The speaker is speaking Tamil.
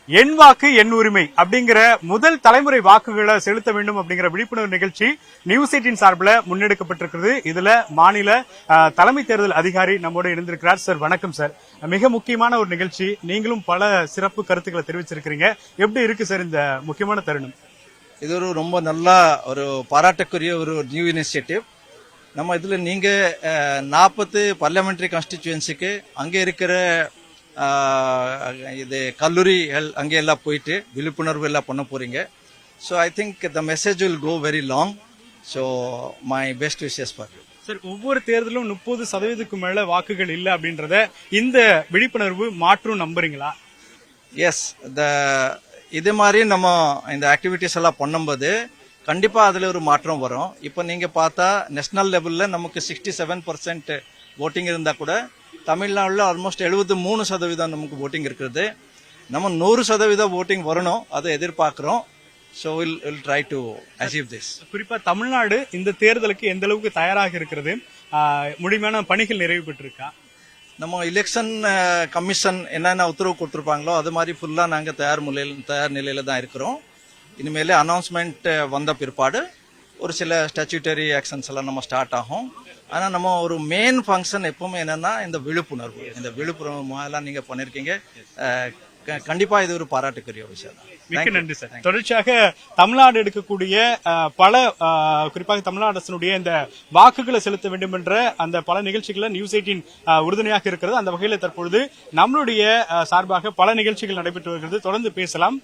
என் வாக்கு என் உரிமை அப்படிங்கிற முதல் தலைமுறை வாக்குகளை செலுத்த வேண்டும் அப்படிங்கிற விழிப்புணர்வு நிகழ்ச்சி நியூஸ் 18 சார்பில் முன்னெடுக்கப்பட்டிருக்கிறது. இதுல மாநில தலைமை தேர்தல் அதிகாரி நம்மோடு இணைந்திருக்கிறார். சார் வணக்கம் சார். மிக முக்கியமான ஒரு நிகழ்ச்சி, நீங்களும் பல சிறப்பு கருத்துக்களை தெரிவிச்சிருக்கிறீங்க. எப்படி இருக்கு சார் இந்த முக்கியமான தருணம்? இது ஒரு ரொம்ப நல்ல ஒரு பாராட்டுக்குரிய ஒரு நியூ இனிஷியேட்டிவ். நம்ம இதுல நீங்க 40 பார்லிமெண்டரி கான்ஸ்டிடியூன்சிக்கு அங்கே இருக்கிற இது கல்லூரிகள் அங்கே எல்லாம் போயிட்டு விழிப்புணர்வு எல்லாம் பண்ண போறீங்க. So I think the message will go very long. So my best wishes for you. Sir, ஒவ்வொரு தேர்தலும் 30% மேல வாக்குகள் இல்லை அப்படின்றத இந்த விழிப்புணர்வு மாற்றும் நம்புறீங்களா? எஸ், இது மாதிரி நம்ம இந்த ஆக்டிவிட்டிஸ் எல்லாம் பண்ணும்போது கண்டிப்பா அதுல ஒரு மாற்றம் வரும். இப்போ நீங்க பார்த்தா நேஷனல் லெவல்ல நமக்கு 67% ஓட்டிங் இருந்தா கூட தமிழ்நாடுல ஆல்மோஸ்ட் 73% நமக்கு ஓட்டிங் இருக்கிறது. நம்ம 100% ஓட்டிங் வரணும், அதை எதிர்பார்க்கிறோம். So will try to achieve this. குறிப்பா தமிழ்நாடு இந்த தேர்தலுக்கு எந்த அளவுக்கு தயாராக இருக்கிறது? முழுமையான பணிகள் நிறைவு பெற்றிருக்கா? நம்ம எலெக்ஷன் கமிஷன் என்னென்ன உத்தரவு கொடுத்துருப்பாங்களோ அது மாதிரி ஃபுல்லா நாங்க தயார் நிலையில தான் இருக்கிறோம். இனிமேல் அனௌன்ஸ்மெண்ட் வந்த பிற்பாடு ஒரு சில ஸ்டாச்சுட்டரி ஆக்ஷன்ஸ் எல்லாம் நம்ம ஸ்டார்ட் ஆகும். ஆனா நம்ம ஒரு மெயின் ஃபங்க்ஷன் எப்பவுமே என்னன்னா இந்த விழுப்புணர்வு எல்லாம் நீங்க பண்ணிருக்கீங்க. கண்டிப்பா இது ஒரு பாராட்டுக்குரிய விஷயம் தான். மிக்க நன்றி சார். தொடர்ச்சியாக தமிழ்நாடு எடுக்கக்கூடிய பல குறிப்பாக தமிழ்நாடு அரசினுடைய இந்த வாக்குகளை செலுத்த வேண்டும் என்ற அந்த பல நிகழ்ச்சிகளை நியூஸ் 18 உறுதுணையாக இருக்கிறது. அந்த வகையில் தற்பொழுது நம்மளுடைய சார்பாக பல நிகழ்ச்சிகள் நடைபெற்று வருகிறது. தொடர்ந்து பேசலாம்.